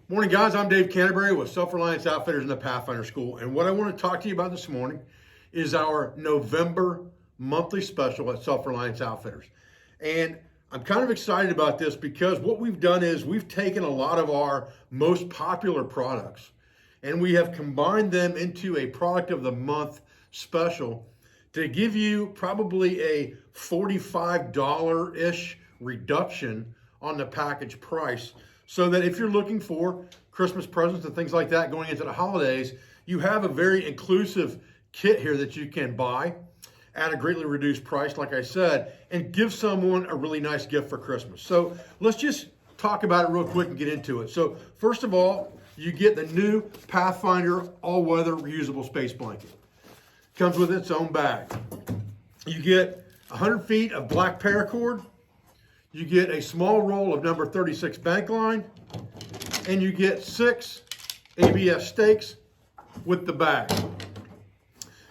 Morning, guys. I'm Dave Canterbury with Reliance Outfitters in the Pathfinder School. And what I want to talk to you about this morning is our November monthly special at Reliance Outfitters. And I'm kind of excited about this because what we've done is we've taken a lot of our most popular products and we have combined them into a product of the month special to give you probably a $45-ish reduction on the package price, so that if you're looking for Christmas presents and things like that going into the holidays, you have a very inclusive kit here that you can buy at a greatly reduced price, like I said, and give someone a really nice gift for Christmas. So let's just talk about it real quick and get into it. So first of all, you get the new Pathfinder all-weather reusable space blanket. Comes with its own bag. You get 100 feet of black paracord. You get a small roll of number 36 bank line, and you get 6 ABS stakes with the bag.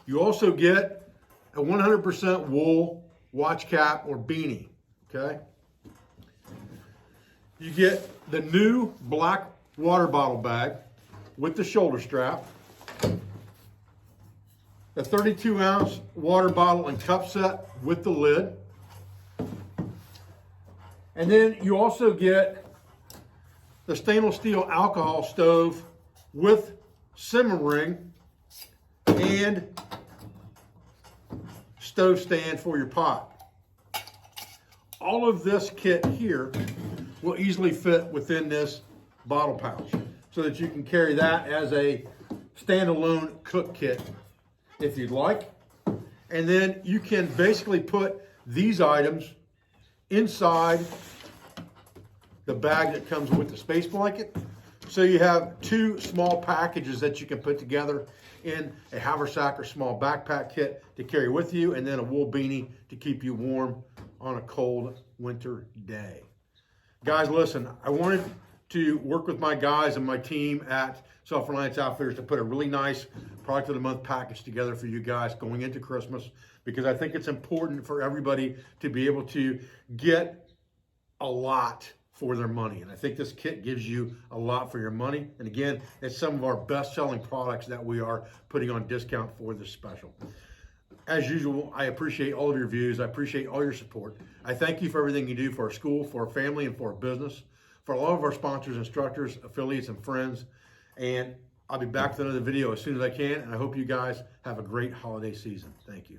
You also get a 100% wool watch cap or beanie, okay? You get the new black water bottle bag with the shoulder strap, the 32-ounce water bottle and cup set with the lid. And then you also get the stainless steel alcohol stove with simmer ring and stove stand for your pot. All of this kit here will easily fit within this bottle pouch so that you can carry that as a standalone cook kit if you'd like. And then you can basically put these items inside the bag that comes with the space blanket. So you have 2 small packages that you can put together in a haversack or small backpack kit to carry with you, and then a wool beanie to keep you warm on a cold winter day. Guys, listen, I wanted to work with my guys and my team at Reliance Outfitters to put a really nice product of the month package together for you guys going into Christmas, because I think it's important for everybody to be able to get a lot for their money. And I think this kit gives you a lot for your money. And again, it's some of our best-selling products that we are putting on discount for this special. As usual, I appreciate all of your views. I appreciate all your support. I thank you for everything you do for our school, for our family, and for our business, for all of our sponsors, instructors, affiliates, and friends. And I'll be back with another video as soon as I can. And I hope you guys have a great holiday season. Thank you.